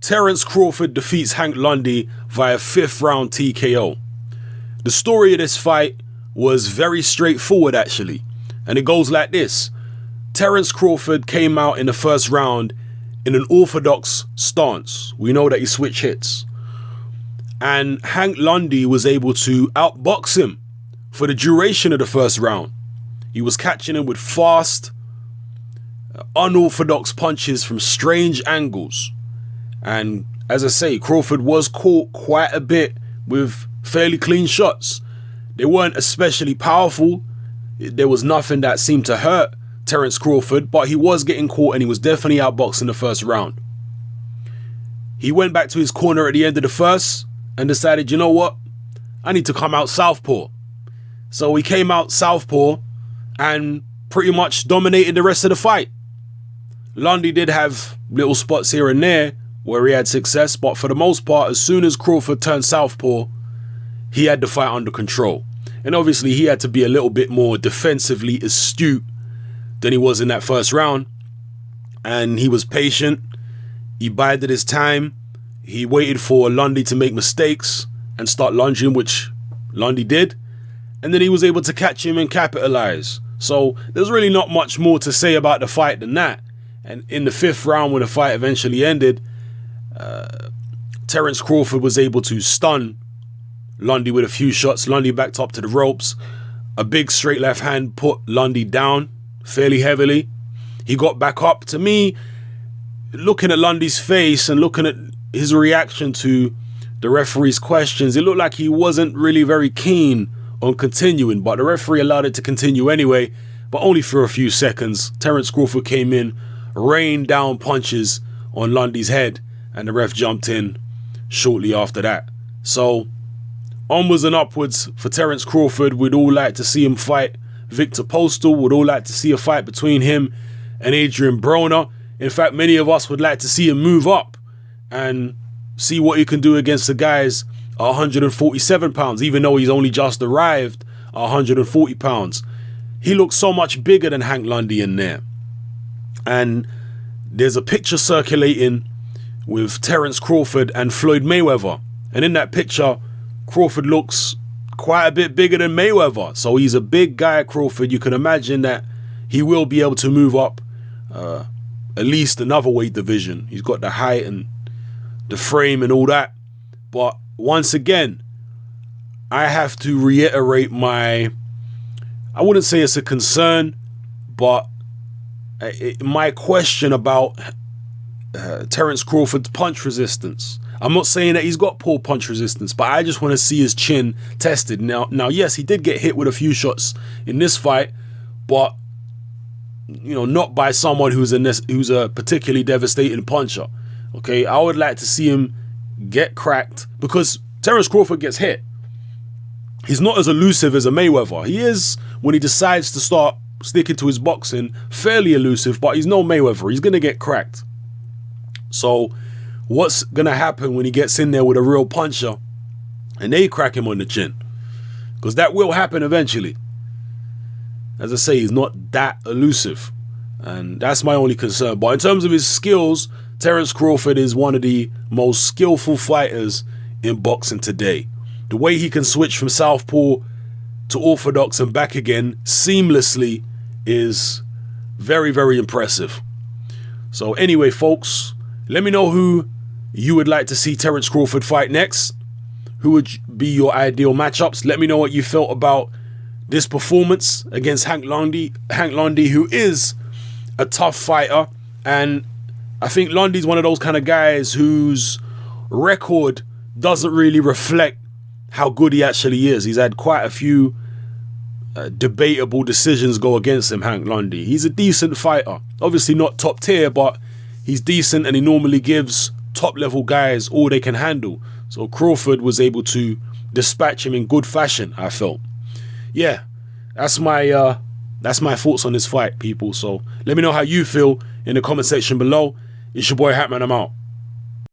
Terence Crawford defeats Hank Lundy via 5th round TKO. The story of this fight was very straightforward actually, and it goes like this. Terence Crawford came out in the first round in an orthodox stance. We know that he switch hits. And Hank Lundy was able to outbox him for the duration of the first round. He was catching him with fast, unorthodox punches from strange angles. And as I say, Crawford was caught quite a bit with fairly clean shots. They weren't especially powerful. There was nothing that seemed to hurt Terence Crawford, but he was getting caught and he was definitely outboxed in the first round. He went back to his corner at the end of the first and decided, you know what? I need to come out southpaw. So he came out southpaw and pretty much dominated the rest of the fight. Lundy did have little spots here and there where he had success, but for the most part, as soon as Crawford turned southpaw, he had the fight under control. And obviously he had to be a little bit more defensively astute than he was in that first round. And he was patient. He bided his time. He waited for Lundy to make mistakes and start lunging, which Lundy did. And then he was able to catch him and capitalize. So there's really not much more to say about the fight than that. And in the 5th round, when the fight eventually ended, Terence Crawford was able to stun Lundy with a few shots. Lundy backed up to the ropes. A big straight left hand put Lundy down fairly heavily. He got back up. To me, looking at Lundy's face and looking at his reaction to the referee's questions, it looked like he wasn't really very keen on continuing, but the referee allowed it to continue anyway, but only for a few seconds. Terence Crawford came in, rained down punches on Lundy's head, and the ref jumped in shortly after that. So onwards and upwards for Terence Crawford. We'd all like to see him fight Victor Postal. We'd all like to see a fight between him and Adrian Broner. In fact, many of us would like to see him move up and see what he can do against the guys at 147 pounds, even though he's only just arrived at 140 pounds. He looks so much bigger than Hank Lundy in there. And there's a picture circulating with Terence Crawford and Floyd Mayweather. And in that picture, Crawford looks quite a bit bigger than Mayweather. So he's a big guy, Crawford. You can imagine that he will be able to move up at least another weight division. He's got the height and the frame and all that. But once again, I have to reiterate I wouldn't say it's a concern, but my question about Terence Crawford's punch resistance. I'm not saying that he's got poor punch resistance, but I just want to see his chin tested. Now, yes, he did get hit with a few shots in this fight, but not by someone who's a particularly devastating puncher. Okay, I would like to see him get cracked because Terence Crawford gets hit. He's not as elusive as a Mayweather. He is, when he decides to start sticking to his boxing, fairly elusive, but he's no Mayweather. He's going to get cracked. So what's going to happen when he gets in there with a real puncher and they crack him on the chin? Because that will happen eventually. As I say, he's not that elusive. And that's my only concern. But in terms of his skills, Terence Crawford is one of the most skillful fighters in boxing today. The way he can switch from southpaw to orthodox and back again seamlessly is very, very impressive. So anyway, folks, let me know who you would like to see Terence Crawford fight next. Who would be your ideal matchups? Let me know what you felt about this performance against Hank Lundy. Hank Lundy, who is a tough fighter. And I think Lundy's one of those kind of guys whose record doesn't really reflect how good he actually is. He's had quite a few debatable decisions go against him, Hank Lundy. He's a decent fighter. Obviously not top tier, but he's decent and he normally gives top level guys all they can handle. So Crawford was able to dispatch him in good fashion, I felt. Yeah, that's my thoughts on this fight, people. So let me know how you feel in the comment section below. It's your boy Hatman, I'm out.